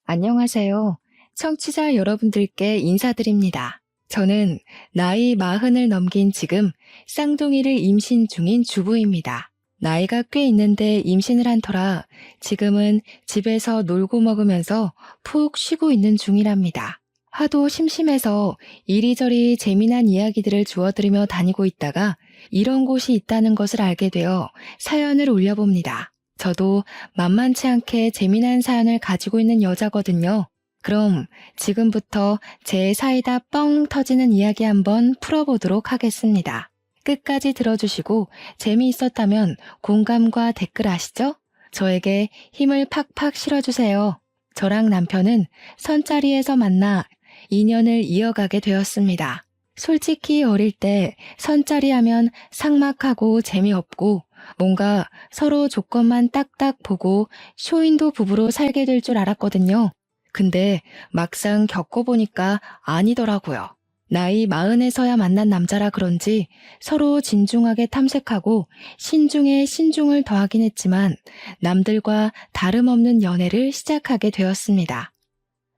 안녕하세요. 청취자 여러분들께 인사드립니다. 저는 나이 40을 넘긴 지금 쌍둥이를 임신 중인 주부입니다. 나이가 꽤 있는데 임신을 한 터라 지금은 집에서 놀고 먹으면서 푹 쉬고 있는 중이랍니다. 하도 심심해서 이리저리 재미난 이야기들을 주워들으며 다니고 있다가 이런 곳이 있다는 것을 알게 되어 사연을 올려봅니다. 저도 만만치 않게 재미난 사연을 가지고 있는 여자거든요. 그럼 지금부터 제 사이다 뻥 터지는 이야기 한번 풀어보도록 하겠습니다. 끝까지 들어주시고 재미있었다면 공감과 댓글 아시죠? 저에게 힘을 팍팍 실어주세요. 저랑 남편은 선자리에서 만나 인연을 이어가게 되었습니다. 솔직히 어릴 때 선자리 하면 삭막하고 재미없고 뭔가 서로 조건만 딱딱 보고 쇼윈도 부부로 살게 될 줄 알았거든요. 근데 막상 겪어보니까 아니더라고요. 나이 40에서야 만난 남자라 그런지 서로 진중하게 탐색하고 신중에 신중을 더하긴 했지만 남들과 다름없는 연애를 시작하게 되었습니다.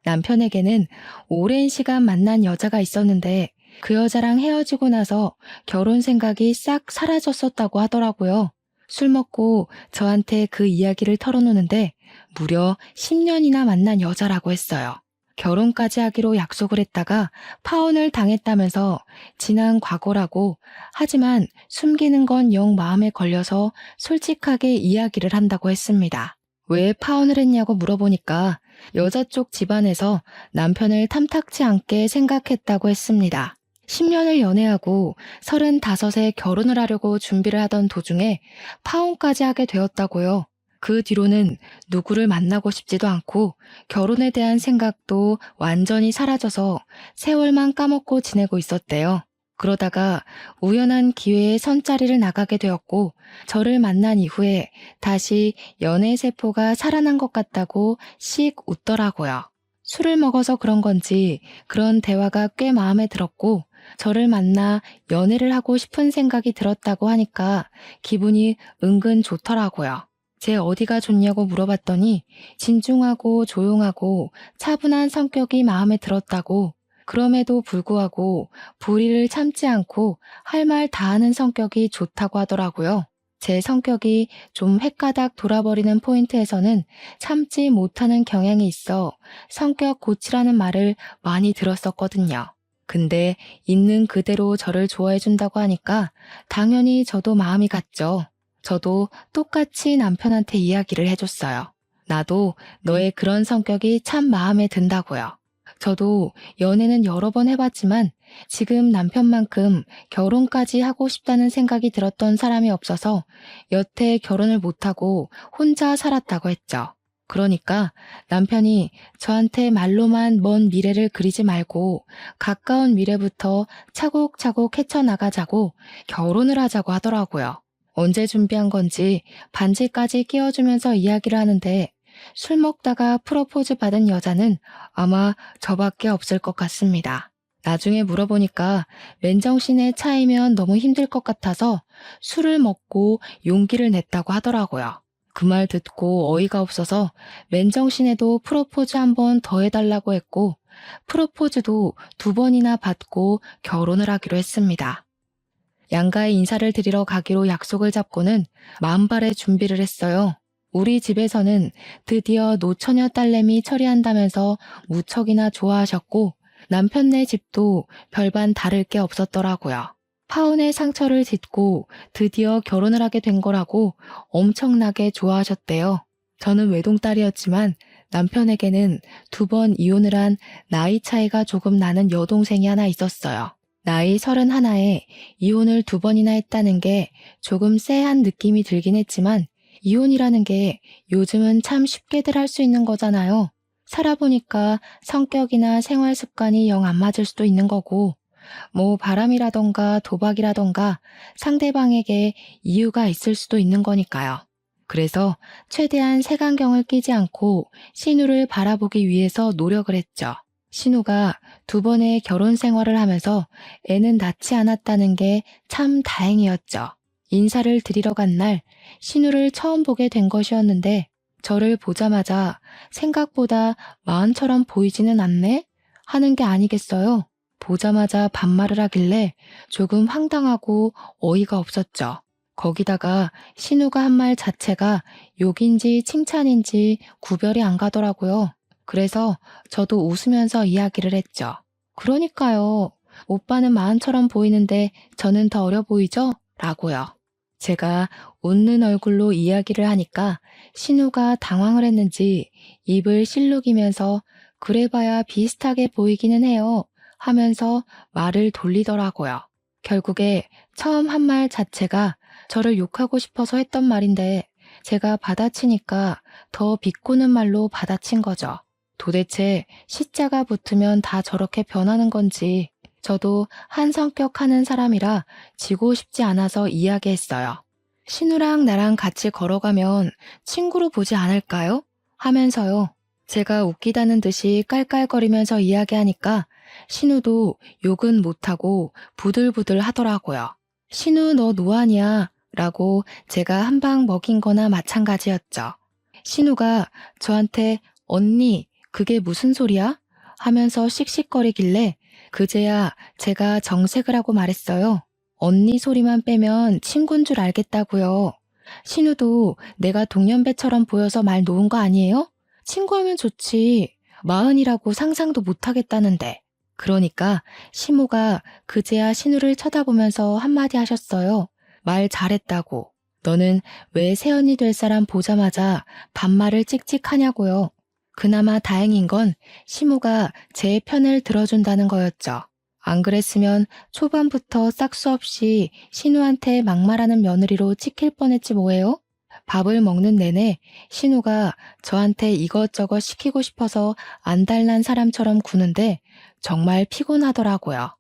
남편에게는 오랜 시간 만난 여자가 있었는데 그 여자랑 헤어지고 나서 결혼 생각이 싹 사라졌었다고 하더라고요. 술 먹고 저한테 그 이야기를 털어놓는데 무려 10년이나 만난 여자라고 했어요. 결혼까지 하기로 약속을 했다가 파혼을 당했다면서 지난 과거라고 하지만 숨기는 건 영 마음에 걸려서 솔직하게 이야기를 한다고 했습니다. 왜 파혼을 했냐고 물어보니까 여자 쪽 집안에서 남편을 탐탁치 않게 생각했다고 했습니다. 10년을 연애하고 35에 결혼을 하려고 준비를 하던 도중에 파혼까지 하게 되었다고요. 그 뒤로는 누구를 만나고 싶지도 않고 결혼에 대한 생각도 완전히 사라져서 세월만 까먹고 지내고 있었대요. 그러다가 우연한 기회에 선자리를 나가게 되었고 저를 만난 이후에 다시 연애 세포가 살아난 것 같다고 씩 웃더라고요. 술을 먹어서 그런 건지 그런 대화가 꽤 마음에 들었고 저를 만나 연애를 하고 싶은 생각이 들었다고 하니까 기분이 은근 좋더라고요. 제 어디가 좋냐고 물어봤더니 진중하고 조용하고 차분한 성격이 마음에 들었다고 그럼에도 불구하고 불의를 참지 않고 할 말 다 하는 성격이 좋다고 하더라고요. 제 성격이 좀 헷가닥 돌아버리는 포인트에서는 참지 못하는 경향이 있어 성격 고치라는 말을 많이 들었었거든요. 근데 있는 그대로 저를 좋아해준다고 하니까 당연히 저도 마음이 갔죠. 저도 똑같이 남편한테 이야기를 해줬어요. 나도 너의 그런 성격이 참 마음에 든다고요. 저도 연애는 여러 번 해봤지만 지금 남편만큼 결혼까지 하고 싶다는 생각이 들었던 사람이 없어서 여태 결혼을 못하고 혼자 살았다고 했죠. 그러니까 남편이 저한테 말로만 먼 미래를 그리지 말고 가까운 미래부터 차곡차곡 헤쳐나가자고 결혼을 하자고 하더라고요. 언제 준비한 건지 반지까지 끼워주면서 이야기를 하는데 술 먹다가 프로포즈 받은 여자는 아마 저밖에 없을 것 같습니다. 나중에 물어보니까 맨정신에 차이면 너무 힘들 것 같아서 술을 먹고 용기를 냈다고 하더라고요. 그 말 듣고 어이가 없어서 맨정신에도 프로포즈 한 번 더 해달라고 했고 프로포즈도 2번이나 받고 결혼을 하기로 했습니다. 양가에 인사를 드리러 가기로 약속을 잡고는 만발의 준비를 했어요. 우리 집에서는 드디어 노처녀 딸내미 처리한다면서 무척이나 좋아하셨고 남편네 집도 별반 다를 게 없었더라고요. 파혼의 상처를 딛고 드디어 결혼을 하게 된 거라고 엄청나게 좋아하셨대요. 저는 외동딸이었지만 남편에게는 2번 이혼을 한 나이 차이가 조금 나는 여동생이 하나 있었어요. 나이 31에 이혼을 2번이나 했다는 게 조금 쎄한 느낌이 들긴 했지만 이혼이라는 게 요즘은 참 쉽게들 할 수 있는 거잖아요. 살아보니까 성격이나 생활 습관이 영 안 맞을 수도 있는 거고 뭐 바람이라던가 도박이라던가 상대방에게 이유가 있을 수도 있는 거니까요. 그래서 최대한 색안경을 끼지 않고 신우를 바라보기 위해서 노력을 했죠. 신우가 2번의 결혼 생활을 하면서 애는 낳지 않았다는 게 참 다행이었죠. 인사를 드리러 간 날 신우를 처음 보게 된 것이었는데 저를 보자마자 생각보다 마흔처럼 보이지는 않네? 하는 게 아니겠어요? 보자마자 반말을 하길래 조금 황당하고 어이가 없었죠. 거기다가 신우가 한 말 자체가 욕인지 칭찬인지 구별이 안 가더라고요. 그래서 저도 웃으면서 이야기를 했죠. 그러니까요. 오빠는 마흔처럼 보이는데 저는 더 어려 보이죠? 라고요. 제가 웃는 얼굴로 이야기를 하니까 신우가 당황을 했는지 입을 실룩이면서 그래봐야 비슷하게 보이기는 해요 하면서 말을 돌리더라고요. 결국에 처음 한 말 자체가 저를 욕하고 싶어서 했던 말인데 제가 받아치니까 더 비꼬는 말로 받아친 거죠. 도대체 시자가 붙으면 다 저렇게 변하는 건지 저도 한 성격 하는 사람이라 지고 싶지 않아서 이야기했어요. 신우랑 나랑 같이 걸어가면 친구로 보지 않을까요? 하면서요. 제가 웃기다는 듯이 깔깔거리면서 이야기하니까 신우도 욕은 못하고 부들부들 하더라고요. 신우 너 노안이야 라고 제가 한 방 먹인 거나 마찬가지였죠. 신우가 저한테 언니 그게 무슨 소리야? 하면서 씩씩거리길래 그제야 제가 정색을 하고 말했어요. 언니 소리만 빼면 친구인 줄 알겠다고요. 신우도 내가 동년배처럼 보여서 말 놓은 거 아니에요? 친구하면 좋지. 마흔이라고 상상도 못하겠다는데. 그러니까 시모가 그제야 신우를 쳐다보면서 한마디 하셨어요. 말 잘했다고. 너는 왜 새언니 될 사람 보자마자 반말을 찍찍하냐고요. 그나마 다행인 건 시모가 제 편을 들어준다는 거였죠. 안 그랬으면 초반부터 싹수 없이 신우한테 막말하는 며느리로 찍힐 뻔했지 뭐예요? 밥을 먹는 내내 신우가 저한테 이것저것 시키고 싶어서 안달난 사람처럼 구는데 정말 피곤하더라고요.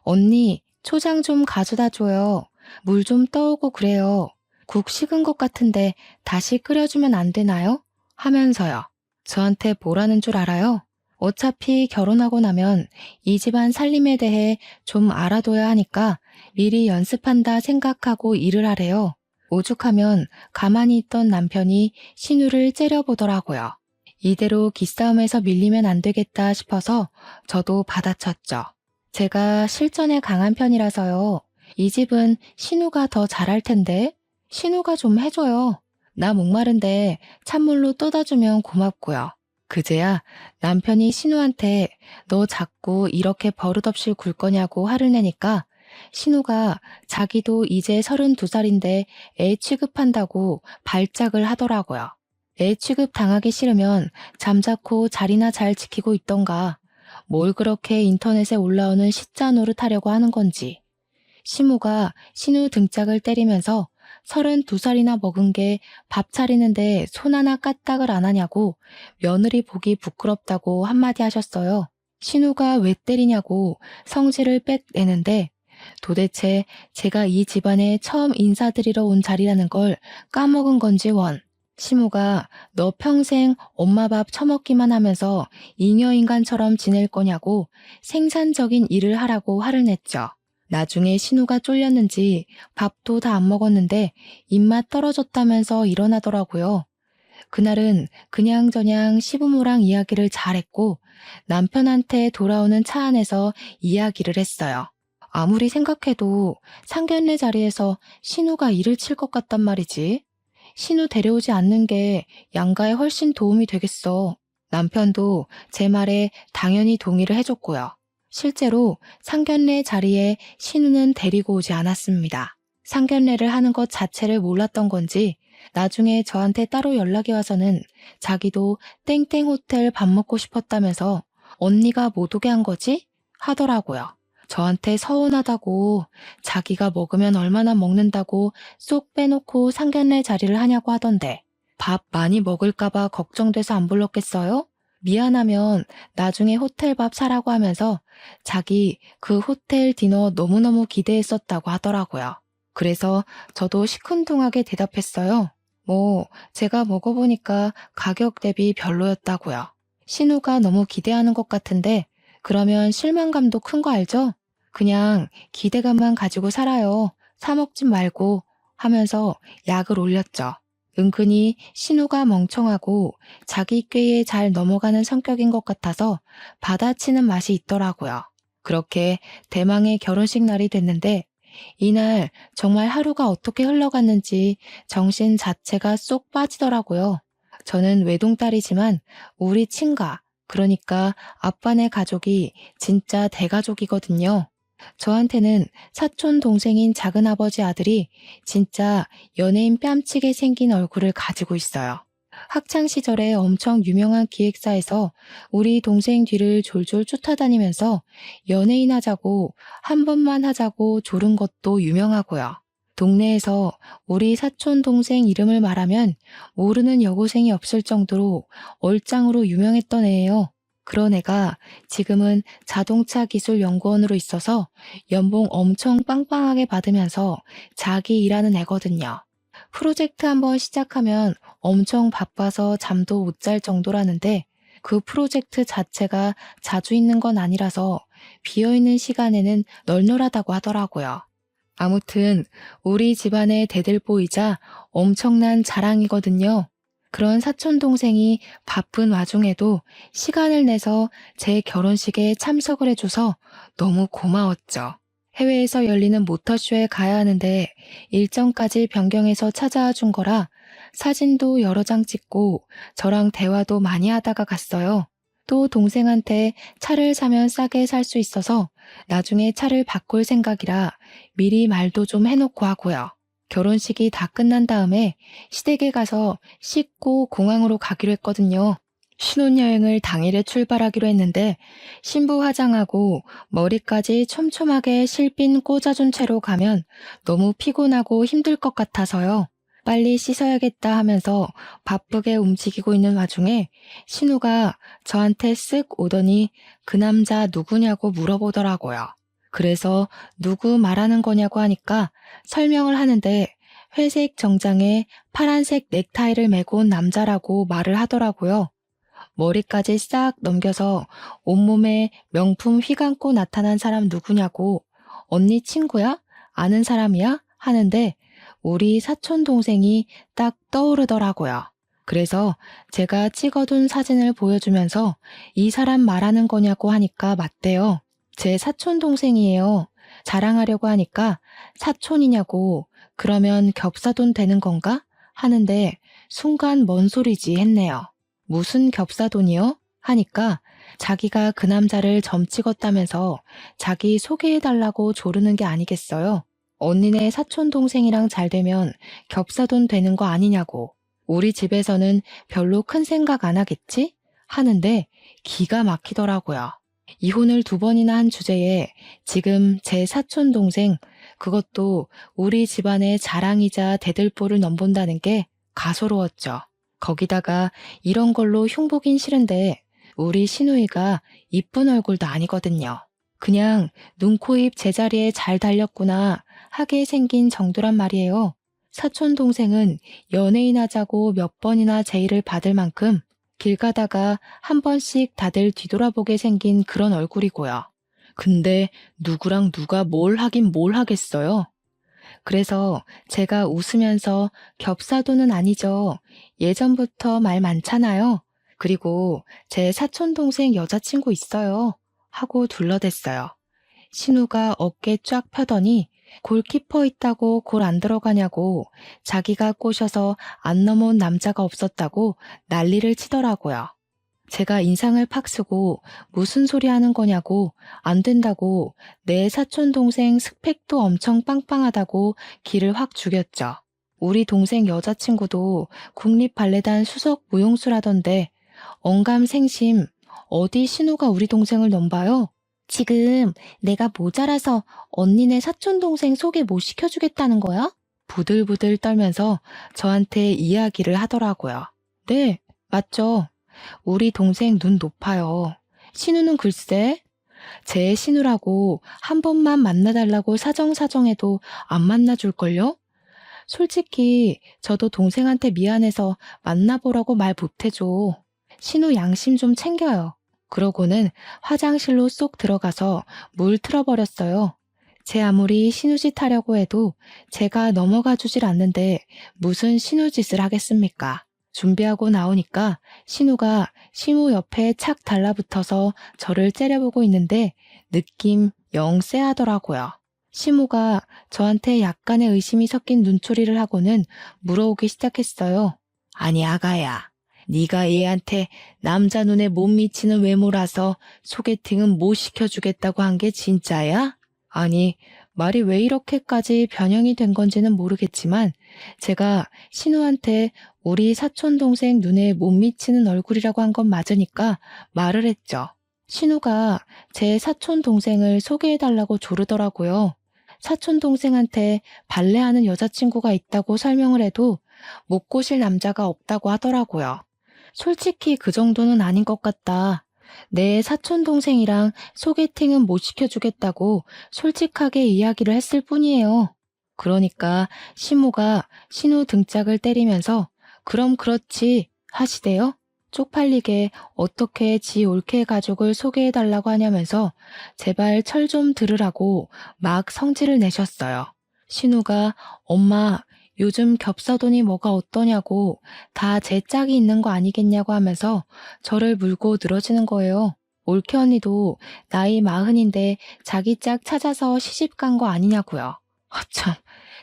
언니, 초장 좀 가져다 줘요. 물 좀 떠오고 그래요. 국 식은 것 같은데 다시 끓여주면 안 되나요? 하면서요. 저한테 뭐라는 줄 알아요? 어차피 결혼하고 나면 이 집안 살림에 대해 좀 알아둬야 하니까 미리 연습한다 생각하고 일을 하래요. 오죽하면 가만히 있던 남편이 신우를 째려보더라고요. 이대로 기싸움에서 밀리면 안 되겠다 싶어서 저도 받아쳤죠. 제가 실전에 강한 편이라서요. 이 집은 신우가 더 잘할 텐데 신우가 좀 해줘요. 나 목마른데 찬물로 떠다주면 고맙고요. 그제야 남편이 신우한테 너 자꾸 이렇게 버릇없이 굴 거냐고 화를 내니까 신우가 자기도 이제 32살인데 애 취급한다고 발작을 하더라고요. 애 취급 당하기 싫으면 잠자코 자리나 잘 지키고 있던가 뭘 그렇게 인터넷에 올라오는 시자 노릇하려고 하는 건지. 시모가 신우 등짝을 때리면서 32살이나 먹은 게 밥 차리는데 손 하나 까딱을 안 하냐고 며느리 보기 부끄럽다고 한마디 하셨어요. 신우가 왜 때리냐고 성질을 빽 내는데 도대체 제가 이 집안에 처음 인사드리러 온 자리라는 걸 까먹은 건지 원. 시모가 너 평생 엄마 밥 처먹기만 하면서 잉여인간처럼 지낼 거냐고 생산적인 일을 하라고 화를 냈죠. 나중에 신우가 쫄렸는지 밥도 다 안 먹었는데 입맛 떨어졌다면서 일어나더라고요. 그날은 그냥저냥 시부모랑 이야기를 잘했고 남편한테 돌아오는 차 안에서 이야기를 했어요. 아무리 생각해도 상견례 자리에서 신우가 일을 칠 것 같단 말이지. 신우 데려오지 않는 게 양가에 훨씬 도움이 되겠어. 남편도 제 말에 당연히 동의를 해줬고요. 실제로 상견례 자리에 신우는 데리고 오지 않았습니다. 상견례를 하는 것 자체를 몰랐던 건지 나중에 저한테 따로 연락이 와서는 자기도 땡땡 호텔 밥 먹고 싶었다면서 언니가 못 오게 한 거지? 하더라고요. 저한테 서운하다고 자기가 먹으면 얼마나 먹는다고 쏙 빼놓고 상견례 자리를 하냐고 하던데 밥 많이 먹을까봐 걱정돼서 안 불렀겠어요? 미안하면 나중에 호텔 밥 사라고 하면서 자기 그 호텔 디너 너무너무 기대했었다고 하더라고요. 그래서 저도 시큰둥하게 대답했어요. 뭐 제가 먹어보니까 가격 대비 별로였다고요. 신우가 너무 기대하는 것 같은데 그러면 실망감도 큰 거 알죠? 그냥 기대감만 가지고 살아요. 사 먹지 말고 하면서 약을 올렸죠. 은근히 신우가 멍청하고 자기 꾀에 잘 넘어가는 성격인 것 같아서 받아치는 맛이 있더라고요. 그렇게 대망의 결혼식 날이 됐는데 이날 정말 하루가 어떻게 흘러갔는지 정신 자체가 쏙 빠지더라고요. 저는 외동딸이지만 우리 친가, 그러니까 아빠네 가족이 진짜 대가족이거든요. 저한테는 사촌 동생인 작은아버지 아들이 진짜 연예인 뺨치게 생긴 얼굴을 가지고 있어요. 학창 시절에 엄청 유명한 기획사에서 우리 동생 뒤를 졸졸 쫓아다니면서 연예인 하자고 한 번만 하자고 조른 것도 유명하고요. 동네에서 우리 사촌 동생 이름을 말하면 모르는 여고생이 없을 정도로 얼짱으로 유명했던 애예요. 그런 애가 지금은 자동차 기술 연구원으로 있어서 연봉 엄청 빵빵하게 받으면서 자기 일하는 애거든요. 프로젝트 한번 시작하면 엄청 바빠서 잠도 못 잘 정도라는데 그 프로젝트 자체가 자주 있는 건 아니라서 비어있는 시간에는 널널하다고 하더라고요. 아무튼 우리 집안의 대들보이자 엄청난 자랑이거든요. 그런 사촌 동생이 바쁜 와중에도 시간을 내서 제 결혼식에 참석을 해줘서 너무 고마웠죠. 해외에서 열리는 모터쇼에 가야 하는데 일정까지 변경해서 찾아와 준 거라 사진도 여러 장 찍고 저랑 대화도 많이 하다가 갔어요. 또 동생한테 차를 사면 싸게 살 수 있어서 나중에 차를 바꿀 생각이라 미리 말도 좀 해놓고 하고요. 결혼식이 다 끝난 다음에 시댁에 가서 씻고 공항으로 가기로 했거든요. 신혼여행을 당일에 출발하기로 했는데 신부 화장하고 머리까지 촘촘하게 실핀 꽂아준 채로 가면 너무 피곤하고 힘들 것 같아서요. 빨리 씻어야겠다 하면서 바쁘게 움직이고 있는 와중에 신우가 저한테 쓱 오더니 그 남자 누구냐고 물어보더라고요. 그래서 누구 말하는 거냐고 하니까 설명을 하는데 회색 정장에 파란색 넥타이를 메고 온 남자라고 말을 하더라고요. 머리까지 싹 넘겨서 온몸에 명품 휘감고 나타난 사람 누구냐고 언니 친구야? 아는 사람이야? 하는데 우리 사촌 동생이 딱 떠오르더라고요. 그래서 제가 찍어둔 사진을 보여주면서 이 사람 말하는 거냐고 하니까 맞대요. 제 사촌 동생이에요. 자랑하려고 하니까 사촌이냐고 그러면 겹사돈 되는 건가? 하는데 순간 뭔 소리지 했네요. 무슨 겹사돈이요? 하니까 자기가 그 남자를 점 찍었다면서 자기 소개해달라고 조르는 게 아니겠어요? 언니네 사촌 동생이랑 잘 되면 겹사돈 되는 거 아니냐고. 우리 집에서는 별로 큰 생각 안 하겠지? 하는데 기가 막히더라고요. 이혼을 2번이나 한 주제에 지금 제 사촌 동생, 그것도 우리 집안의 자랑이자 대들보를 넘본다는 게 가소로웠죠. 거기다가 이런 걸로 흉보긴 싫은데 우리 시누이가 이쁜 얼굴도 아니거든요. 그냥 눈, 코, 입 제자리에 잘 달렸구나 하게 생긴 정도란 말이에요. 사촌 동생은 연예인 하자고 몇 번이나 제의를 받을 만큼 길 가다가 한 번씩 다들 뒤돌아보게 생긴 그런 얼굴이고요. 근데 누구랑 누가 뭘 하긴 뭘 하겠어요? 그래서 제가 웃으면서 겹사도는 아니죠. 예전부터 말 많잖아요. 그리고 제 사촌동생 여자친구 있어요. 하고 둘러댔어요. 신우가 어깨 쫙 펴더니 골키퍼 있다고 골 안 들어가냐고 자기가 꼬셔서 안 넘어온 남자가 없었다고 난리를 치더라고요. 제가 인상을 팍 쓰고 무슨 소리 하는 거냐고 안 된다고 내 사촌 동생 스펙도 엄청 빵빵하다고 기를 확 죽였죠. 우리 동생 여자친구도 국립발레단 수석 무용수라던데 언감생심 어디 신우가 우리 동생을 넘봐요? 지금 내가 모자라서 언니네 사촌 동생 소개 못 시켜주겠다는 거야? 부들부들 떨면서 저한테 이야기를 하더라고요. 네, 맞죠. 우리 동생 눈 높아요. 신우는 글쎄, 제 신우라고 한 번만 만나달라고 사정사정해도 안 만나줄걸요? 솔직히 저도 동생한테 미안해서 만나보라고 말 못해줘. 신우 양심 좀 챙겨요. 그러고는 화장실로 쏙 들어가서 물 틀어버렸어요. 제 아무리 신우짓 하려고 해도 제가 넘어가 주질 않는데 무슨 신우짓을 하겠습니까? 준비하고 나오니까 신우가 시무 옆에 착 달라붙어서 저를 째려보고 있는데 느낌 영 쎄하더라고요. 시무가 저한테 약간의 의심이 섞인 눈초리를 하고는 물어오기 시작했어요. 아니 아가야, 네가 얘한테 남자 눈에 못 미치는 외모라서 소개팅은 못 시켜주겠다고 한 게 진짜야? 아니, 말이 왜 이렇게까지 변형이 된 건지는 모르겠지만 제가 신우한테 우리 사촌동생 눈에 못 미치는 얼굴이라고 한 건 맞으니까 말을 했죠. 신우가 제 사촌동생을 소개해달라고 조르더라고요. 사촌동생한테 발레하는 여자친구가 있다고 설명을 해도 못 꼬실 남자가 없다고 하더라고요. 솔직히 그 정도는 아닌 것 같다. 내 사촌동생이랑 소개팅은 못 시켜주겠다고 솔직하게 이야기를 했을 뿐이에요. 그러니까 시무가 신우 등짝을 때리면서 그럼 그렇지 하시대요. 쪽팔리게 어떻게 지 올케 가족을 소개해달라고 하냐면서 제발 철 좀 들으라고 막 성질을 내셨어요. 신우가 엄마 요즘 겹사돈이 뭐가 어떠냐고 다 제 짝이 있는 거 아니겠냐고 하면서 저를 물고 늘어지는 거예요. 올케 언니도 나이 40인데 자기 짝 찾아서 시집 간 거 아니냐고요. 참,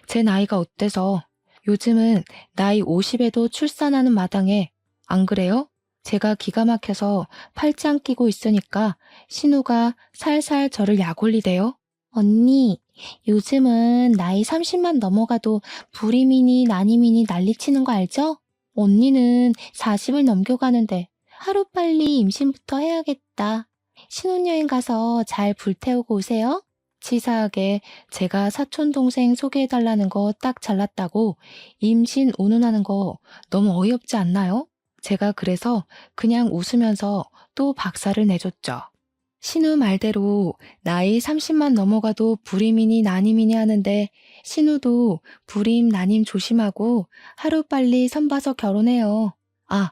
제 나이가 어때서 요즘은 나이 50에도 출산하는 마당에 안 그래요? 제가 기가 막혀서 팔짱 끼고 있으니까 신우가 살살 저를 약올리대요. 언니, 요즘은 나이 30만 넘어가도 불임이니 난임이니 난리치는 거 알죠? 언니는 40을 넘겨가는데 하루빨리 임신부터 해야겠다. 신혼여행 가서 잘 불태우고 오세요. 치사하게 제가 사촌동생 소개해달라는 거 딱 잘났다고 임신 운운하는 거 너무 어이없지 않나요? 제가 그래서 그냥 웃으면서 또 박살을 내줬죠. 신우 말대로 나이 30만 넘어가도 불임이니 난임이니 하는데 신우도 불임 난임 조심하고 하루빨리 선봐서 결혼해요. 아,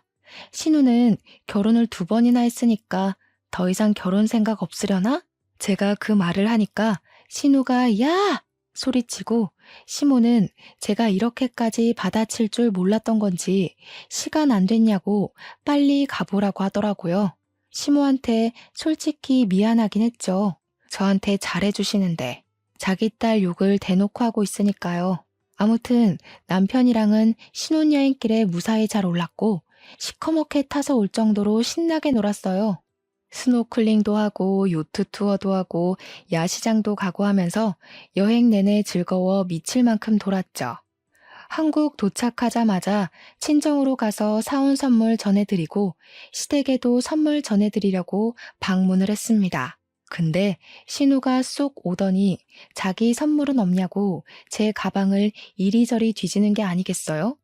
신우는 결혼을 2번이나 했으니까 더 이상 결혼 생각 없으려나? 제가 그 말을 하니까 신우가 야! 소리치고 시모는 제가 이렇게까지 받아칠 줄 몰랐던 건지 시간 안 됐냐고 빨리 가보라고 하더라고요. 시모한테 솔직히 미안하긴 했죠. 저한테 잘해주시는데 자기 딸 욕을 대놓고 하고 있으니까요. 아무튼 남편이랑은 신혼여행길에 무사히 잘 올랐고 시커멓게 타서 올 정도로 신나게 놀았어요. 스노클링도 하고 요트 투어도 하고 야시장도 가고 하면서 여행 내내 즐거워 미칠 만큼 돌았죠. 한국 도착하자마자 친정으로 가서 사온 선물 전해드리고 시댁에도 선물 전해드리려고 방문을 했습니다. 근데 신우가 쏙 오더니 자기 선물은 없냐고 제 가방을 이리저리 뒤지는 게 아니겠어요?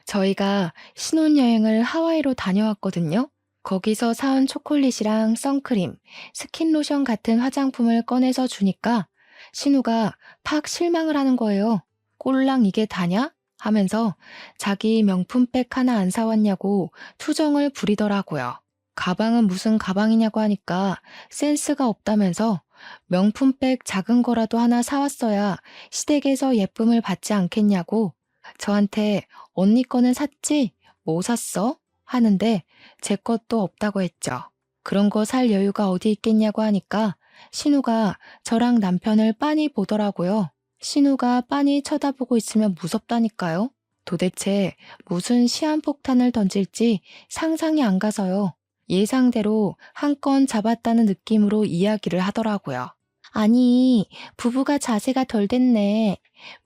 저희가 신혼여행을 하와이로 다녀왔거든요. 거기서 사온 초콜릿이랑 선크림, 스킨로션 같은 화장품을 꺼내서 주니까 신우가 팍 실망을 하는 거예요. 꼴랑 이게 다냐? 하면서 자기 명품백 하나 안 사왔냐고 투정을 부리더라고요. 가방은 무슨 가방이냐고 하니까 센스가 없다면서 명품백 작은 거라도 하나 사왔어야 시댁에서 예쁨을 받지 않겠냐고 저한테 언니 거는 샀지? 뭐 샀어? 하는데 제 것도 없다고 했죠. 그런 거 살 여유가 어디 있겠냐고 하니까 신우가 저랑 남편을 빤히 보더라고요. 신우가 빤히 쳐다보고 있으면 무섭다니까요. 도대체 무슨 시한폭탄을 던질지 상상이 안 가서요. 예상대로 한 건 잡았다는 느낌으로 이야기를 하더라고요. 아니, 부부가 자세가 덜 됐네.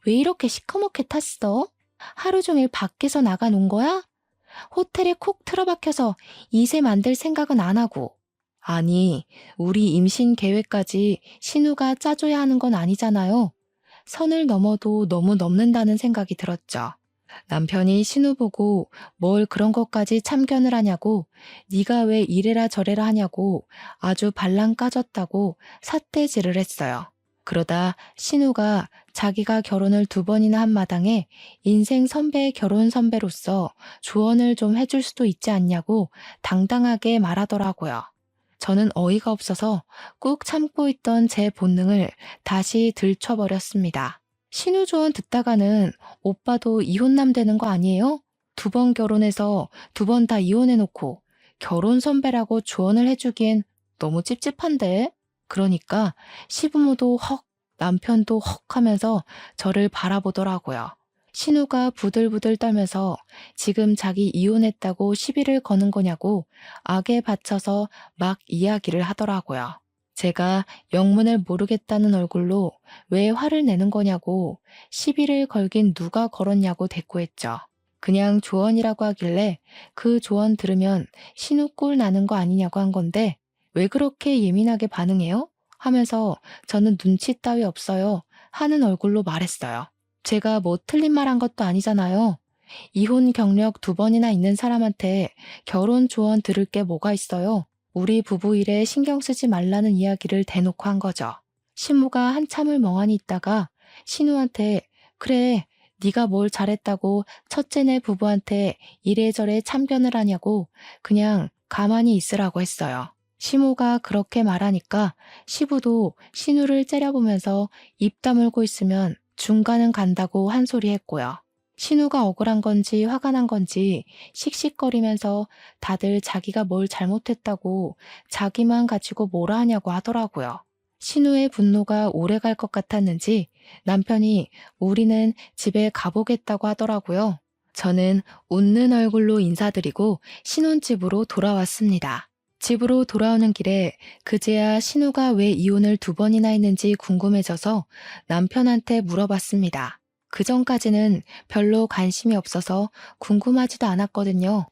왜 이렇게 시커멓게 탔어? 하루 종일 밖에서 나가 논 거야? 호텔에 콕 틀어박혀서 이세 만들 생각은 안 하고. 아니, 우리 임신 계획까지 신우가 짜줘야 하는 건 아니잖아요. 선을 넘어도 너무 넘는다는 생각이 들었죠. 남편이 신우 보고 뭘 그런 것까지 참견을 하냐고 네가 왜 이래라 저래라 하냐고 아주 발랑 까졌다고 삿대질을 했어요. 그러다 신우가 자기가 결혼을 2번이나 한 마당에 인생 선배의 결혼 선배로서 조언을 좀 해줄 수도 있지 않냐고 당당하게 말하더라고요. 저는 어이가 없어서 꾹 참고 있던 제 본능을 다시 들춰버렸습니다. 신우 조언 듣다가는 오빠도 이혼남 되는 거 아니에요? 2번 결혼해서 2번 다 이혼해놓고 결혼 선배라고 조언을 해주기엔 너무 찝찝한데? 그러니까 시부모도 헉, 남편도 헉 하면서 저를 바라보더라고요. 신우가 부들부들 떨면서 지금 자기 이혼했다고 시비를 거는 거냐고 악에 받쳐서 막 이야기를 하더라고요. 제가 영문을 모르겠다는 얼굴로 왜 화를 내는 거냐고 시비를 걸긴 누가 걸었냐고 대꾸했죠. 그냥 조언이라고 하길래 그 조언 들으면 신우 꼴 나는 거 아니냐고 한 건데 왜 그렇게 예민하게 반응해요? 하면서 저는 눈치 따위 없어요 하는 얼굴로 말했어요. 제가 뭐 틀린 말 한 것도 아니잖아요. 이혼 경력 2번이나 있는 사람한테 결혼 조언 들을 게 뭐가 있어요? 우리 부부 일에 신경 쓰지 말라는 이야기를 대놓고 한 거죠. 신부가 한참을 멍하니 있다가 신우한테 그래 네가 뭘 잘했다고 첫째네 부부한테 이래저래 참견을 하냐고 그냥 가만히 있으라고 했어요. 시모가 그렇게 말하니까 시부도 신우를 째려보면서 입 다물고 있으면 중간은 간다고 한 소리 했고요. 신우가 억울한 건지 화가 난 건지 씩씩거리면서 다들 자기가 뭘 잘못했다고 자기만 가지고 뭐라 하냐고 하더라고요. 신우의 분노가 오래 갈 것 같았는지 남편이 우리는 집에 가보겠다고 하더라고요. 저는 웃는 얼굴로 인사드리고 신혼집으로 돌아왔습니다. 집으로 돌아오는 길에 그제야 신우가 왜 이혼을 2번이나 했는지 궁금해져서 남편한테 물어봤습니다. 그 전까지는 별로 관심이 없어서 궁금하지도 않았거든요.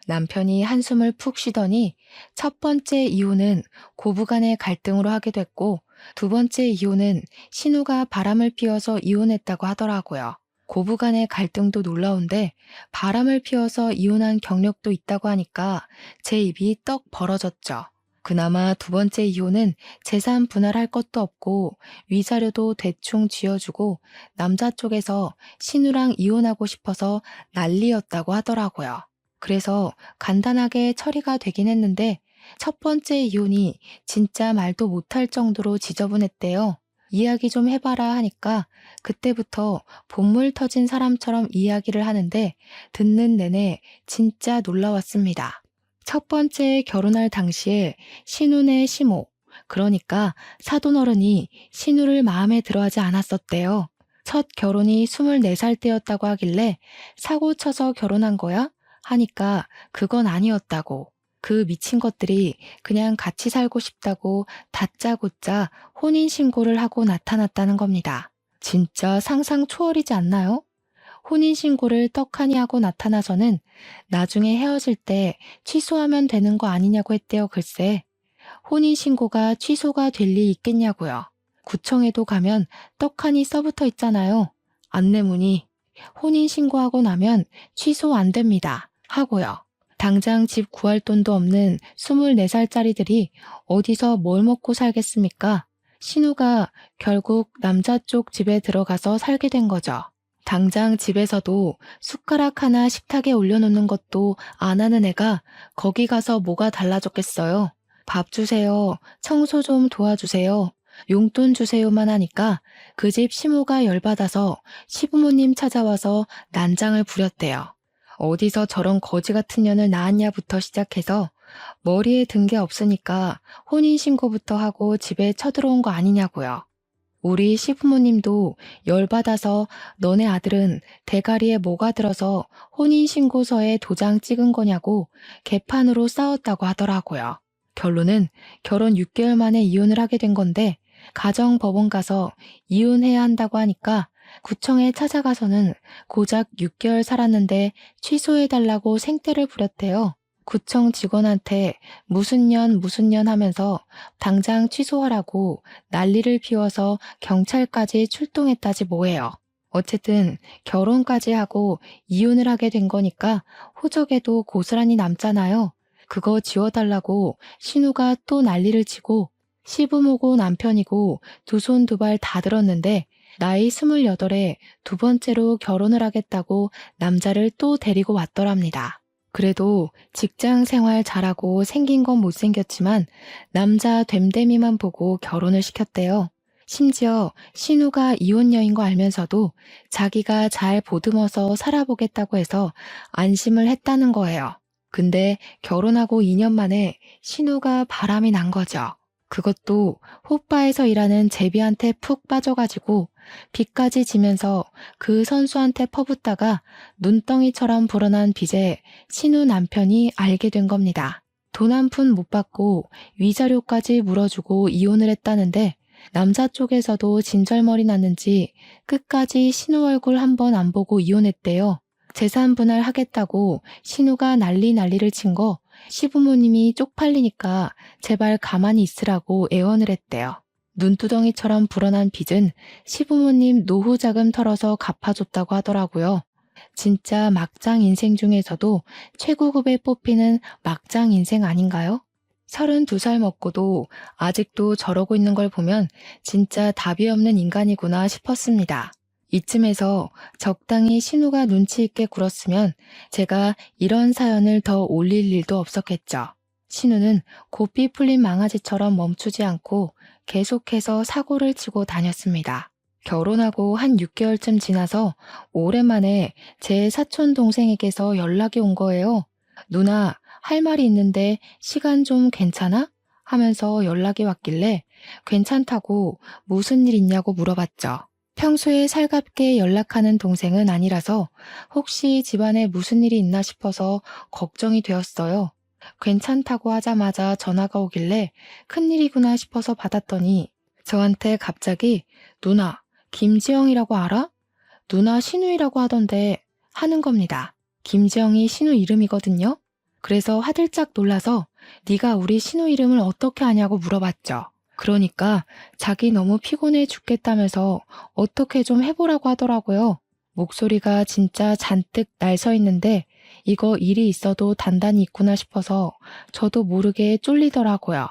남편이 한숨을 푹 쉬더니 첫 번째 이혼은 고부간의 갈등으로 하게 됐고 2번째 이혼은 신우가 바람을 피워서 이혼했다고 하더라고요. 고부간의 갈등도 놀라운데 바람을 피워서 이혼한 경력도 있다고 하니까 제 입이 떡 벌어졌죠. 그나마 2번째 이혼은 재산 분할할 것도 없고 위자료도 대충 쥐어주고 남자 쪽에서 신우랑 이혼하고 싶어서 난리였다고 하더라고요. 그래서 간단하게 처리가 되긴 했는데 첫 번째 이혼이 진짜 말도 못할 정도로 지저분했대요. 이야기 좀 해봐라 하니까 그때부터 본물 터진 사람처럼 이야기를 하는데 듣는 내내 진짜 놀라웠습니다. 첫 번째 결혼할 당시에 신우네 시모, 그러니까 사돈어른이 신우를 마음에 들어하지 않았었대요. 첫 결혼이 24살 때였다고 하길래 사고 쳐서 결혼한 거야? 하니까 그건 아니었다고. 그 미친 것들이 그냥 같이 살고 싶다고 다짜고짜 혼인신고를 하고 나타났다는 겁니다. 진짜 상상 초월이지 않나요? 혼인신고를 떡하니 하고 나타나서는 나중에 헤어질 때 취소하면 되는 거 아니냐고 했대요. 글쎄, 혼인신고가 취소가 될 리 있겠냐고요. 구청에도 가면 떡하니 써붙어 있잖아요. 안내문이 혼인신고하고 나면 취소 안 됩니다. 하고요. 당장 집 구할 돈도 없는 24살짜리들이 어디서 뭘 먹고 살겠습니까? 신우가 결국 남자 쪽 집에 들어가서 살게 된 거죠. 당장 집에서도 숟가락 하나 식탁에 올려놓는 것도 안 하는 애가 거기 가서 뭐가 달라졌겠어요. 밥 주세요. 청소 좀 도와주세요. 용돈 주세요만 하니까 그 집 시모가 열받아서 시부모님 찾아와서 난장을 부렸대요. 어디서 저런 거지 같은 년을 낳았냐부터 시작해서 머리에 든 게 없으니까 혼인신고부터 하고 집에 쳐들어온 거 아니냐고요. 우리 시부모님도 열받아서 너네 아들은 대가리에 뭐가 들어서 혼인신고서에 도장 찍은 거냐고 개판으로 싸웠다고 하더라고요. 결론은 결혼 6개월 만에 이혼을 하게 된 건데 가정법원 가서 이혼해야 한다고 하니까 구청에 찾아가서는 고작 6개월 살았는데 취소해달라고 생떼를 부렸대요. 구청 직원한테 무슨 년 하면서 당장 취소하라고 난리를 피워서 경찰까지 출동했다지 뭐예요. 어쨌든 결혼까지 하고 이혼을 하게 된 거니까 호적에도 고스란히 남잖아요. 그거 지워달라고 신우가 또 난리를 치고 시부모고 남편이고 두 손 두 발 다 들었는데 나이 28에 2번째로 결혼을 하겠다고 남자를 또 데리고 왔더랍니다. 그래도 직장 생활 잘하고 생긴 건 못생겼지만 남자 됨됨이만 보고 결혼을 시켰대요. 심지어 신우가 이혼 여인 거 알면서도 자기가 잘 보듬어서 살아보겠다고 해서 안심을 했다는 거예요. 근데 결혼하고 2년 만에 신우가 바람이 난 거죠. 그것도 호빠에서 일하는 제비한테 푹 빠져가지고 빚까지 지면서 그 선수한테 퍼붓다가 눈덩이처럼 불어난 빚에 신우 남편이 알게 된 겁니다. 돈 한 푼 못 받고 위자료까지 물어주고 이혼을 했다는데 남자 쪽에서도 진절머리 났는지 끝까지 신우 얼굴 한 번 안 보고 이혼했대요. 재산 분할하겠다고 신우가 난리를 친 거 시부모님이 쪽팔리니까 제발 가만히 있으라고 애원을 했대요. 눈두덩이처럼 불어난 빚은 시부모님 노후 자금 털어서 갚아줬다고 하더라고요. 진짜 막장 인생 중에서도 최고급에 뽑히는 막장 인생 아닌가요? 32살 먹고도 아직도 저러고 있는 걸 보면 진짜 답이 없는 인간이구나 싶었습니다. 이쯤에서 적당히 신우가 눈치 있게 굴었으면 제가 이런 사연을 더 올릴 일도 없었겠죠. 신우는 고삐 풀린 망아지처럼 멈추지 않고 계속해서 사고를 치고 다녔습니다. 결혼하고 한 6개월쯤 지나서 오랜만에 제 사촌 동생에게서 연락이 온 거예요. 누나, 할 말이 있는데 시간 좀 괜찮아? 하면서 연락이 왔길래 괜찮다고 무슨 일 있냐고 물어봤죠. 평소에 살갑게 연락하는 동생은 아니라서 혹시 집안에 무슨 일이 있나 싶어서 걱정이 되었어요. 괜찮다고 하자마자 전화가 오길래 큰일이구나 싶어서 받았더니 저한테 갑자기 누나, 김지영이라고 알아? 누나 신우이라고 하던데 하는 겁니다. 김지영이 신우 이름이거든요. 그래서 화들짝 놀라서 네가 우리 신우 이름을 어떻게 아냐고 물어봤죠. 그러니까 자기 너무 피곤해 죽겠다면서 어떻게 좀 해보라고 하더라고요. 목소리가 진짜 잔뜩 날서 있는데 이거 일이 있어도 단단히 있구나 싶어서 저도 모르게 쫄리더라고요.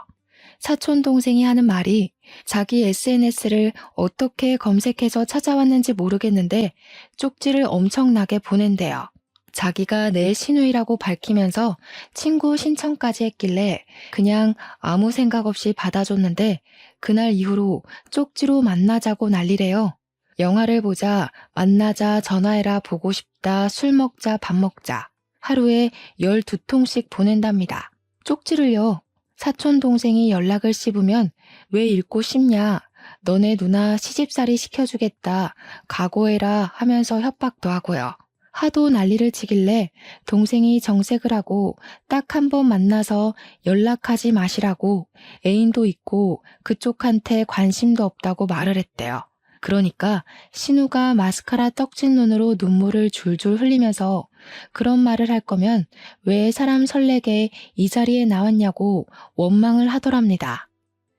사촌 동생이 하는 말이 자기 SNS를 어떻게 검색해서 찾아왔는지 모르겠는데 쪽지를 엄청나게 보낸대요. 자기가 내 신우이라고 밝히면서 친구 신청까지 했길래 그냥 아무 생각 없이 받아줬는데 그날 이후로 쪽지로 만나자고 난리래요. 영화를 보자, 만나자, 전화해라, 보고 싶다, 술 먹자, 밥 먹자. 하루에 12통씩 보낸답니다. 쪽지를요. 사촌 동생이 연락을 씹으면 왜 읽고 싶냐? 너네 누나 시집살이 시켜주겠다. 각오해라 하면서 협박도 하고요. 하도 난리를 치길래 동생이 정색을 하고 딱 한 번 만나서 연락하지 마시라고 애인도 있고 그쪽한테 관심도 없다고 말을 했대요. 그러니까 신우가 마스카라 떡진 눈으로 눈물을 줄줄 흘리면서 그런 말을 할 거면 왜 사람 설레게 이 자리에 나왔냐고 원망을 하더랍니다.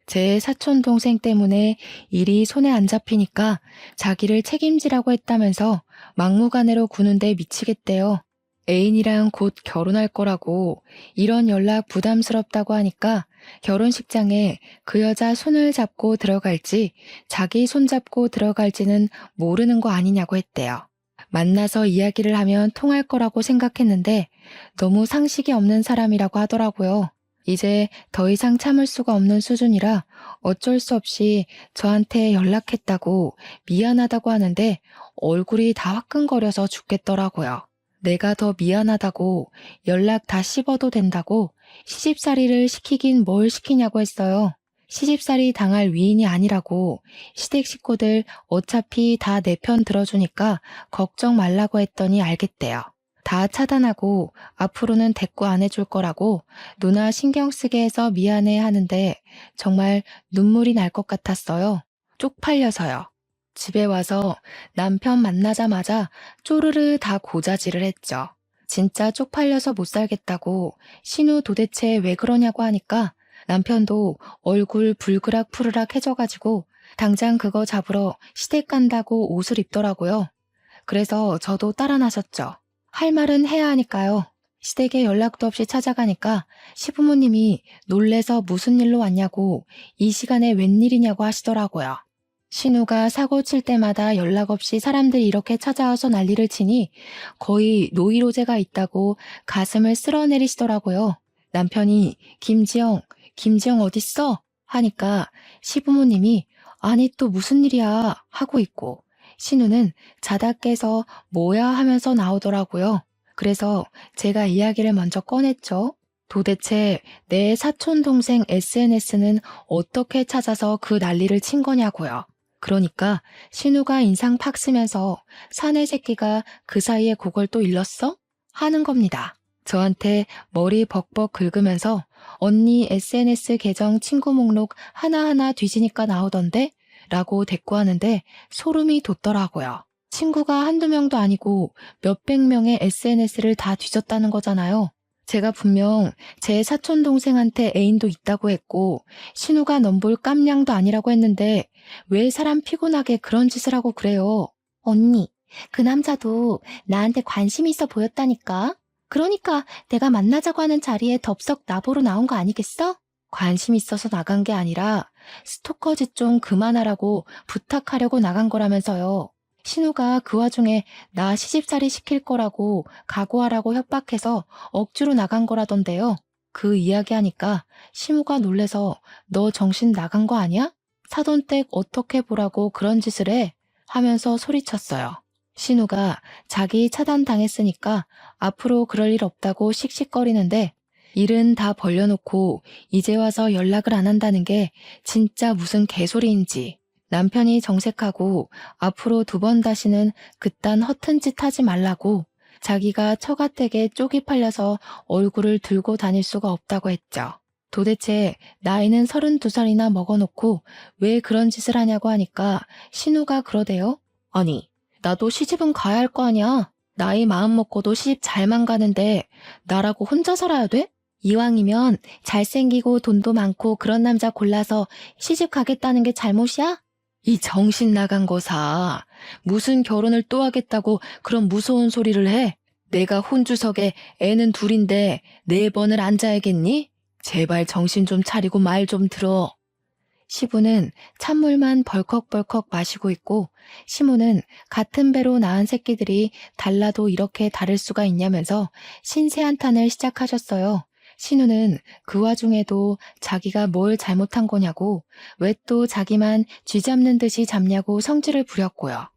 제 사촌 동생 때문에 일이 손에 안 잡히니까 자기를 책임지라고 했다면서 막무가내로 구는데 미치겠대요. 애인이랑 곧 결혼할 거라고 이런 연락 부담스럽다고 하니까 결혼식장에 그 여자 손을 잡고 들어갈지 자기 손 잡고 들어갈지는 모르는 거 아니냐고 했대요. 만나서 이야기를 하면 통할 거라고 생각했는데 너무 상식이 없는 사람이라고 하더라고요. 이제 더 이상 참을 수가 없는 수준이라 어쩔 수 없이 저한테 연락했다고 미안하다고 하는데 얼굴이 다 화끈거려서 죽겠더라고요. 내가 더 미안하다고 연락 다 씹어도 된다고 시집살이를 시키긴 뭘 시키냐고 했어요. 시집살이 당할 위인이 아니라고 시댁 식구들 어차피 다 내 편 들어주니까 걱정 말라고 했더니 알겠대요. 다 차단하고 앞으로는 대꾸 안 해줄 거라고 누나 신경 쓰게 해서 미안해 하는데 정말 눈물이 날 것 같았어요. 쪽팔려서요. 집에 와서 남편 만나자마자 쪼르르 다 고자질을 했죠. 진짜 쪽팔려서 못 살겠다고 신우 도대체 왜 그러냐고 하니까 남편도 얼굴 불그락 푸르락 해져가지고 당장 그거 잡으러 시댁 간다고 옷을 입더라고요. 그래서 저도 따라 나섰죠. 할 말은 해야 하니까요. 시댁에 연락도 없이 찾아가니까 시부모님이 놀래서 무슨 일로 왔냐고 이 시간에 웬일이냐고 하시더라고요. 신우가 사고 칠 때마다 연락 없이 사람들이 이렇게 찾아와서 난리를 치니 거의 노이로제가 있다고 가슴을 쓸어내리시더라고요. 남편이 김지영 어딨어? 하니까 시부모님이 아니 또 무슨 일이야 하고 있고 신우는 자다 깨서 뭐야 하면서 나오더라고요. 그래서 제가 이야기를 먼저 꺼냈죠. 도대체 내 사촌 동생 SNS는 어떻게 찾아서 그 난리를 친 거냐고요. 그러니까 신우가 인상 팍 쓰면서 사내 새끼가 그 사이에 그걸 또 일렀어? 하는 겁니다. 저한테 머리 벅벅 긁으면서 언니 SNS 계정 친구 목록 하나하나 뒤지니까 나오던데? 라고 대꾸하는데 소름이 돋더라고요. 친구가 한두 명도 아니고 몇백 명의 SNS를 다 뒤졌다는 거잖아요. 제가 분명 제 사촌 동생한테 애인도 있다고 했고 신우가 넘볼 깜냥도 아니라고 했는데 왜 사람 피곤하게 그런 짓을 하고 그래요? 언니, 그 남자도 나한테 관심 있어 보였다니까? 그러니까 내가 만나자고 하는 자리에 덥석 나보러 나온 거 아니겠어? 관심 있어서 나간 게 아니라 스토커 짓 좀 그만하라고 부탁하려고 나간 거라면서요. 신우가 그 와중에 나 시집살이 시킬 거라고 각오하라고 협박해서 억지로 나간 거라던데요. 그 이야기하니까 시무가 놀래서 너 정신 나간 거 아니야? 사돈댁 어떻게 보라고 그런 짓을 해? 하면서 소리쳤어요. 신우가 자기 차단당했으니까 앞으로 그럴 일 없다고 씩씩거리는데 일은 다 벌려놓고 이제 와서 연락을 안 한다는 게 진짜 무슨 개소리인지 남편이 정색하고 앞으로 2번 다시는 그딴 허튼 짓 하지 말라고 자기가 처가댁에 쪽이 팔려서 얼굴을 들고 다닐 수가 없다고 했죠. 도대체 나이는 32살이나 먹어놓고 왜 그런 짓을 하냐고 하니까 신우가 그러대요. 아니, 나도 시집은 가야 할 거 아니야. 나이 마음 먹고도 시집 잘만 가는데 나라고 혼자 살아야 돼? 이왕이면 잘생기고 돈도 많고 그런 남자 골라서 시집 가겠다는 게 잘못이야? 이 정신 나간 거사. 무슨 결혼을 또 하겠다고 그런 무서운 소리를 해? 내가 혼주석에 애는 둘인데 4번을 앉아야겠니? 제발 정신 좀 차리고 말 좀 들어. 시부는 찬물만 벌컥벌컥 마시고 있고 시모는 같은 배로 낳은 새끼들이 달라도 이렇게 다를 수가 있냐면서 신세한탄을 시작하셨어요. 신우는 그 와중에도 자기가 뭘 잘못한 거냐고 왜 또 자기만 쥐잡는 듯이 잡냐고 성질을 부렸고요.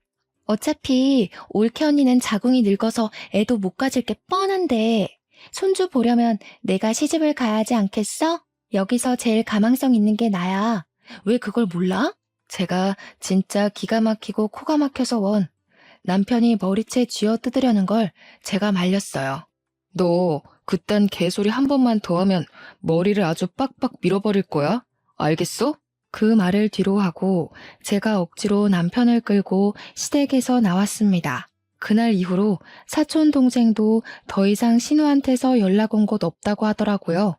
어차피 올케 언니는 자궁이 늙어서 애도 못 가질 게 뻔한데 손주 보려면 내가 시집을 가야 하지 않겠어? 여기서 제일 가망성 있는 게 나야. 왜 그걸 몰라? 제가 진짜 기가 막히고 코가 막혀서 남편이 머리채 쥐어 뜯으려는 걸 제가 말렸어요. 너 그딴 개소리 한 번만 더 하면 머리를 아주 빡빡 밀어버릴 거야. 알겠어? 그 말을 뒤로 하고 제가 억지로 남편을 끌고 시댁에서 나왔습니다. 그날 이후로 사촌 동생도 더 이상 신우한테서 연락 온 곳 없다고 하더라고요.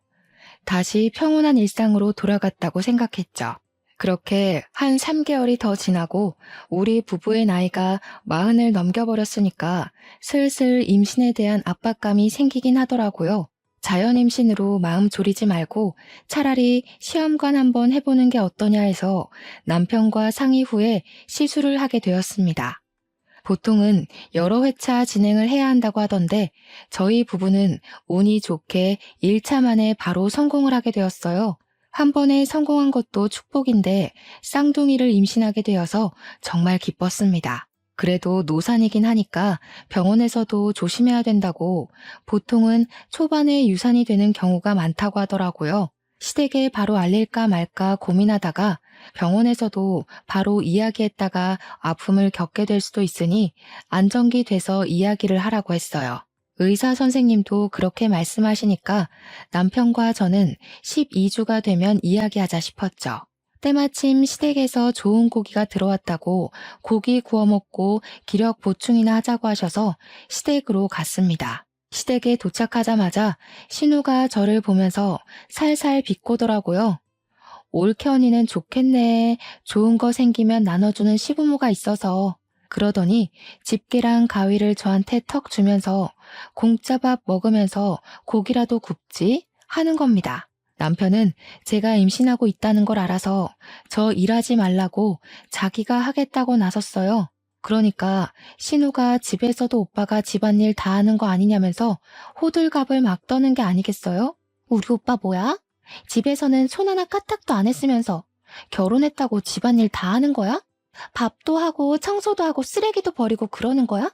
다시 평온한 일상으로 돌아갔다고 생각했죠. 그렇게 한 3개월이 더 지나고 우리 부부의 나이가 40을 넘겨버렸으니까 슬슬 임신에 대한 압박감이 생기긴 하더라고요. 자연 임신으로 마음 졸이지 말고 차라리 시험관 한번 해보는 게 어떠냐 해서 남편과 상의 후에 시술을 하게 되었습니다. 보통은 여러 회차 진행을 해야 한다고 하던데 저희 부부는 운이 좋게 1차 만에 바로 성공을 하게 되었어요. 한 번에 성공한 것도 축복인데 쌍둥이를 임신하게 되어서 정말 기뻤습니다. 그래도 노산이긴 하니까 병원에서도 조심해야 된다고 보통은 초반에 유산이 되는 경우가 많다고 하더라고요. 시댁에 바로 알릴까 말까 고민하다가 병원에서도 바로 이야기했다가 아픔을 겪게 될 수도 있으니 안정기 돼서 이야기를 하라고 했어요. 의사 선생님도 그렇게 말씀하시니까 남편과 저는 12주가 되면 이야기하자 싶었죠. 때마침 시댁에서 좋은 고기가 들어왔다고 고기 구워 먹고 기력 보충이나 하자고 하셔서 시댁으로 갔습니다. 시댁에 도착하자마자 신우가 저를 보면서 살살 비꼬더라고요. 올케 언니는 좋겠네. 좋은 거 생기면 나눠주는 시부모가 있어서. 그러더니 집게랑 가위를 저한테 턱 주면서 공짜밥 먹으면서 고기라도 굽지 하는 겁니다. 남편은 제가 임신하고 있다는 걸 알아서 저 일하지 말라고 자기가 하겠다고 나섰어요. 그러니까 신우가 집에서도 오빠가 집안일 다 하는 거 아니냐면서 호들갑을 막 떠는 게 아니겠어요? 우리 오빠 뭐야? 집에서는 손 하나 까딱도 안 했으면서 결혼했다고 집안일 다 하는 거야? 밥도 하고 청소도 하고 쓰레기도 버리고 그러는 거야?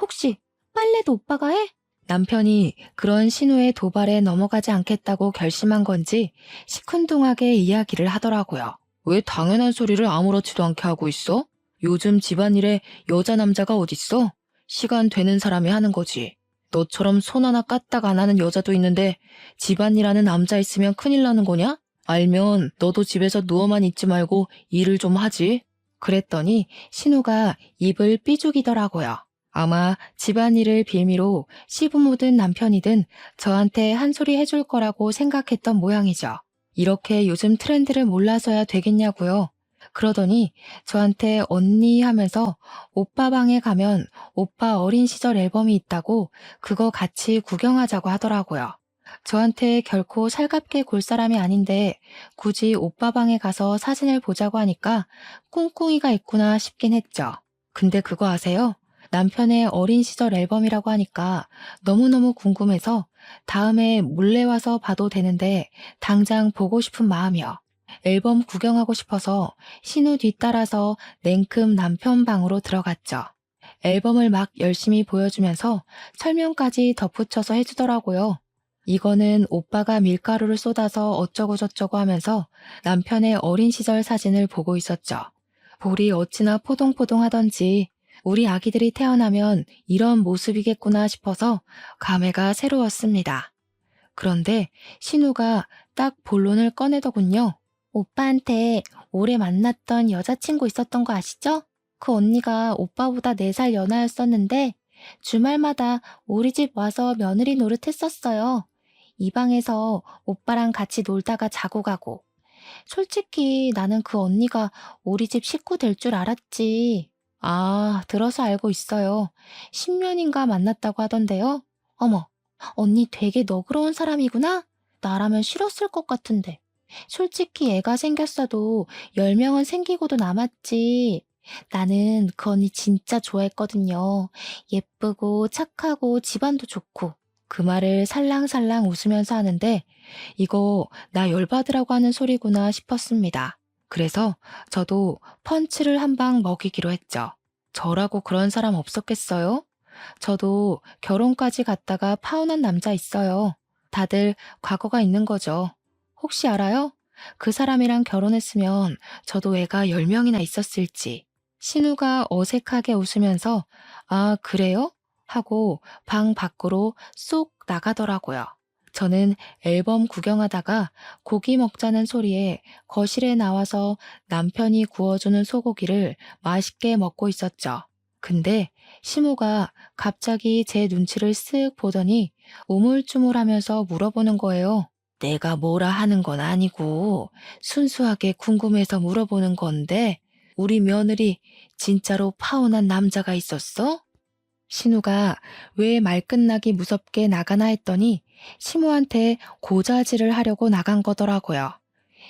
혹시 빨래도 오빠가 해? 남편이 그런 신우의 도발에 넘어가지 않겠다고 결심한 건지 시큰둥하게 이야기를 하더라고요. 왜 당연한 소리를 아무렇지도 않게 하고 있어? 요즘 집안일에 여자 남자가 어딨어? 시간 되는 사람이 하는 거지. 너처럼 손 하나 까딱 안 하는 여자도 있는데 집안일 하는 남자 있으면 큰일 나는 거냐? 알면 너도 집에서 누워만 있지 말고 일을 좀 하지. 그랬더니 신우가 입을 삐죽이더라고요. 아마 집안일을 빌미로 시부모든 남편이든 저한테 한 소리 해줄 거라고 생각했던 모양이죠. 이렇게 요즘 트렌드를 몰라서야 되겠냐고요. 그러더니 저한테 언니 하면서 오빠 방에 가면 오빠 어린 시절 앨범이 있다고 그거 같이 구경하자고 하더라고요. 저한테 결코 살갑게 굴 사람이 아닌데 굳이 오빠 방에 가서 사진을 보자고 하니까 꿍꿍이가 있구나 싶긴 했죠. 근데 그거 아세요? 남편의 어린 시절 앨범이라고 하니까 너무너무 궁금해서 다음에 몰래 와서 봐도 되는데 당장 보고 싶은 마음이요. 앨범 구경하고 싶어서 신우 뒤따라서 냉큼 남편 방으로 들어갔죠. 앨범을 막 열심히 보여주면서 설명까지 덧붙여서 해주더라고요. 이거는 오빠가 밀가루를 쏟아서 어쩌고저쩌고 하면서 남편의 어린 시절 사진을 보고 있었죠. 볼이 어찌나 포동포동하던지 우리 아기들이 태어나면 이런 모습이겠구나 싶어서 감회가 새로웠습니다. 그런데 신우가 딱 본론을 꺼내더군요. 오빠한테 오래 만났던 여자친구 있었던 거 아시죠? 그 언니가 오빠보다 4살 연하였었는데 주말마다 우리 집 와서 며느리 노릇했었어요. 이 방에서 오빠랑 같이 놀다가 자고 가고. 솔직히 나는 그 언니가 우리 집 식구 될 줄 알았지. 아, 들어서 알고 있어요. 10년인가 만났다고 하던데요. 어머, 언니 되게 너그러운 사람이구나? 나라면 싫었을 것 같은데. 솔직히 애가 생겼어도 10명은 생기고도 남았지. 나는 그 언니 진짜 좋아했거든요. 예쁘고 착하고 집안도 좋고. 그 말을 살랑살랑 웃으면서 하는데 이거 나 열받으라고 하는 소리구나 싶었습니다. 그래서 저도 펀치를 한 방 먹이기로 했죠. 저라고 그런 사람 없었겠어요? 저도 결혼까지 갔다가 파혼한 남자 있어요. 다들 과거가 있는 거죠. 혹시 알아요? 그 사람이랑 결혼했으면 저도 애가 10명이나 있었을지. 신우가 어색하게 웃으면서 아, 그래요? 하고 방 밖으로 쏙 나가더라고요. 저는 앨범 구경하다가 고기 먹자는 소리에 거실에 나와서 남편이 구워주는 소고기를 맛있게 먹고 있었죠. 근데 시모가 갑자기 제 눈치를 쓱 보더니 우물쭈물하면서 물어보는 거예요. 내가 뭐라 하는 건 아니고 순수하게 궁금해서 물어보는 건데 우리 며느리 진짜로 파혼한 남자가 있었어? 신우가 왜 말 끝나기 무섭게 나가나 했더니 시모한테 고자질을 하려고 나간 거더라고요.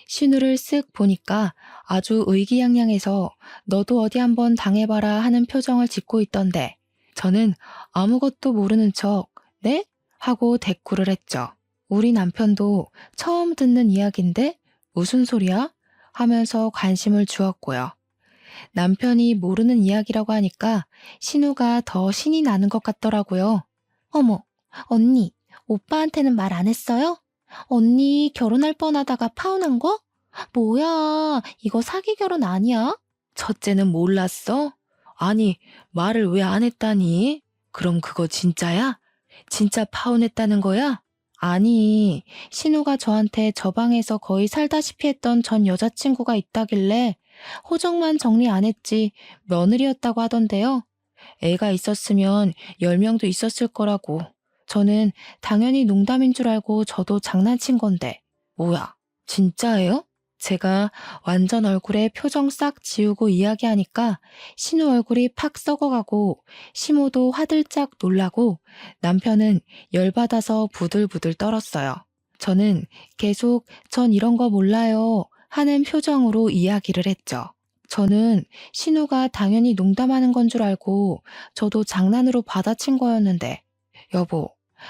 신우를 쓱 보니까 아주 의기양양해서 너도 어디 한번 당해봐라 하는 표정을 짓고 있던데 저는 아무것도 모르는 척 네? 하고 대꾸를 했죠. 우리 남편도 처음 듣는 이야기인데 무슨 소리야? 하면서 관심을 주었고요. 남편이 모르는 이야기라고 하니까 신우가 더 신이 나는 것 같더라고요. 어머, 언니, 오빠한테는 말 안 했어요? 언니 결혼할 뻔하다가 파혼한 거? 뭐야, 이거 사기 결혼 아니야? 첫째는 몰랐어? 아니, 말을 왜 안 했다니? 그럼 그거 진짜야? 진짜 파혼했다는 거야? 아니, 신우가 저한테 저 방에서 거의 살다시피 했던 전 여자친구가 있다길래 호적만 정리 안 했지 며느리였다고 하던데요. 애가 있었으면 10명도 있었을 거라고. 저는 당연히 농담인 줄 알고 저도 장난친 건데. 뭐야, 진짜예요? 제가 완전 얼굴에 표정 싹 지우고 이야기하니까 신우 얼굴이 팍 썩어가고 시모도 화들짝 놀라고 남편은 열받아서 부들부들 떨었어요. 저는 계속 전 이런 거 몰라요 하는 표정으로 이야기를 했죠. 저는 신우가 당연히 농담하는 건 줄 알고 저도 장난으로 받아친 거였는데, 여보,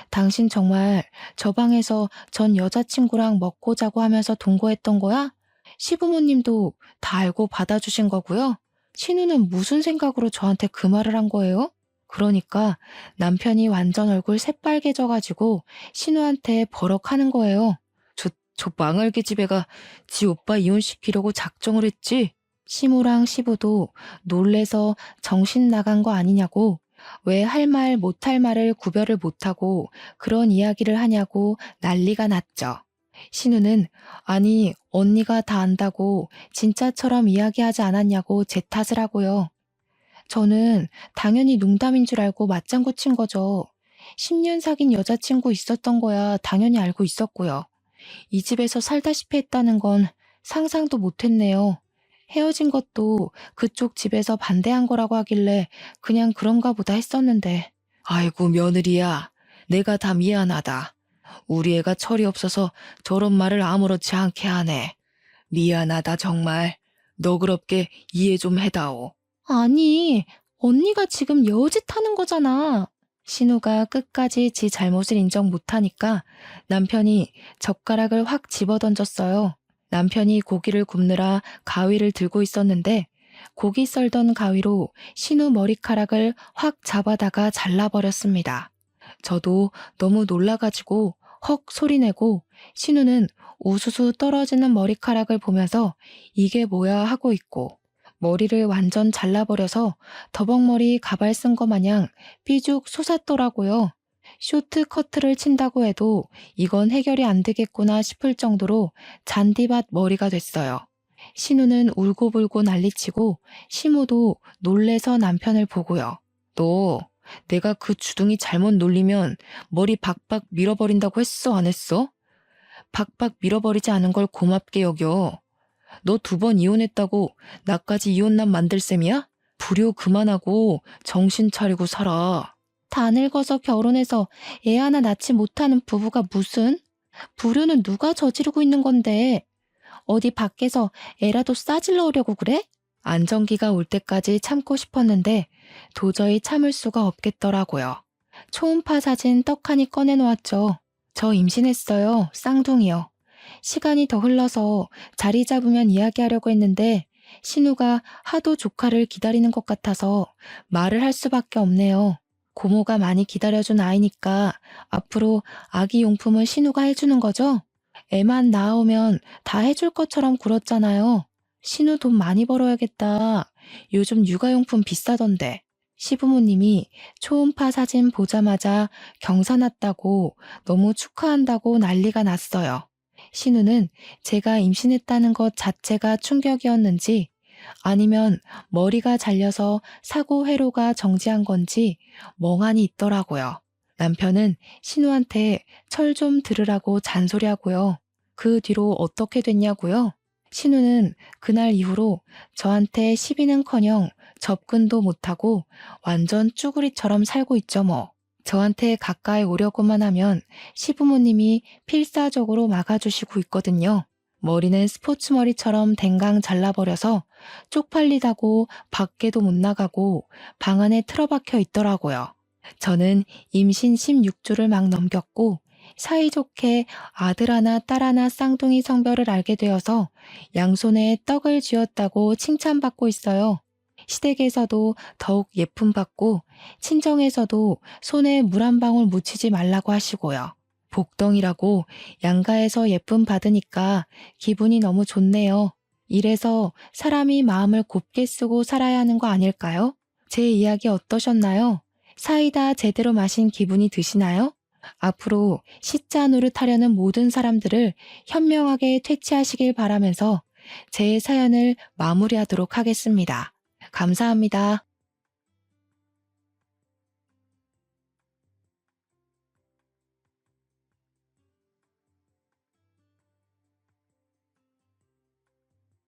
당신 정말 저 방에서 전 여자친구랑 먹고 자고 하면서 동거했던 거야? 시부모님도 다 알고 받아주신 거고요. 신우는 무슨 생각으로 저한테 그 말을 한 거예요? 그러니까 남편이 완전 얼굴 새빨개져가지고 신우한테 버럭하는 거예요. 저 망할개 집애가 지 오빠 이혼시키려고 작정을 했지? 시무랑 시부도 놀래서 정신 나간 거 아니냐고, 왜 할 말 못할 말을 구별을 못하고 그런 이야기를 하냐고 난리가 났죠. 신우는 아니 언니가 다 안다고 진짜처럼 이야기하지 않았냐고 제 탓을 하고요. 저는 당연히 농담인 줄 알고 맞장구 친 거죠. 10년 사귄 여자친구 있었던 거야 당연히 알고 있었고요. 이 집에서 살다시피 했다는 건 상상도 못했네요. 헤어진 것도 그쪽 집에서 반대한 거라고 하길래 그냥 그런가 보다 했었는데. 아이고 며느리야, 내가 다 미안하다. 우리 애가 철이 없어서 저런 말을 아무렇지 않게 하네. 미안하다 정말. 너그럽게 이해 좀 해다오. 아니, 언니가 지금 여우짓 하는 거잖아. 신우가 끝까지 지 잘못을 인정 못하니까 남편이 젓가락을 확 집어던졌어요. 남편이 고기를 굽느라 가위를 들고 있었는데 고기 썰던 가위로 신우 머리카락을 확 잡아다가 잘라버렸습니다. 저도 너무 놀라가지고 헉 소리내고 신우는 우수수 떨어지는 머리카락을 보면서 이게 뭐야 하고 있고, 머리를 완전 잘라버려서 더벅머리 가발 쓴 거 마냥 삐죽 솟았더라고요. 쇼트 커트를 친다고 해도 이건 해결이 안 되겠구나 싶을 정도로 잔디밭 머리가 됐어요. 신우는 울고불고 난리치고 시무도 놀래서 남편을 보고요. 너 내가 그 주둥이 잘못 놀리면 머리 박박 밀어버린다고 했어 안 했어? 박박 밀어버리지 않은 걸 고맙게 여겨. 너 2번 이혼했다고 나까지 이혼남 만들 셈이야? 불효 그만하고 정신 차리고 살아. 다 늙어서 결혼해서 애 하나 낳지 못하는 부부가 무슨? 불효는 누가 저지르고 있는 건데 어디 밖에서 애라도 싸질러 오려고 그래? 안정기가 올 때까지 참고 싶었는데 도저히 참을 수가 없겠더라고요. 초음파 사진 떡하니 꺼내놓았죠. 저 임신했어요. 쌍둥이요. 시간이 더 흘러서 자리 잡으면 이야기하려고 했는데 신우가 하도 조카를 기다리는 것 같아서 말을 할 수밖에 없네요. 고모가 많이 기다려준 아이니까 앞으로 아기 용품을 신우가 해주는 거죠? 애만 낳아오면 다 해줄 것처럼 굴었잖아요. 신우 돈 많이 벌어야겠다. 요즘 육아용품 비싸던데. 시부모님이 초음파 사진 보자마자 경사 났다고 너무 축하한다고 난리가 났어요. 신우는 제가 임신했다는 것 자체가 충격이었는지 아니면 머리가 잘려서 사고 회로가 정지한 건지 멍하니 있더라고요. 남편은 신우한테 철 좀 들으라고 잔소리하고요. 그 뒤로 어떻게 됐냐고요? 신우는 그날 이후로 저한테 시비는커녕 접근도 못하고 완전 쭈구리처럼 살고 있죠 뭐. 저한테 가까이 오려고만 하면 시부모님이 필사적으로 막아주시고 있거든요. 머리는 스포츠 머리처럼 댕강 잘라버려서 쪽팔리다고 밖에도 못 나가고 방 안에 틀어박혀 있더라고요. 저는 임신 16주를 막 넘겼고 사이좋게 아들 하나 딸 하나 쌍둥이 성별을 알게 되어서 양손에 떡을 쥐었다고 칭찬받고 있어요. 시댁에서도 더욱 예쁨 받고 친정에서도 손에 물 한 방울 묻히지 말라고 하시고요. 복덩이라고 양가에서 예쁨 받으니까 기분이 너무 좋네요. 이래서 사람이 마음을 곱게 쓰고 살아야 하는 거 아닐까요? 제 이야기 어떠셨나요? 사이다 제대로 마신 기분이 드시나요? 앞으로 시자 노릇하려는 모든 사람들을 현명하게 퇴치하시길 바라면서 제 사연을 마무리하도록 하겠습니다. 감사합니다.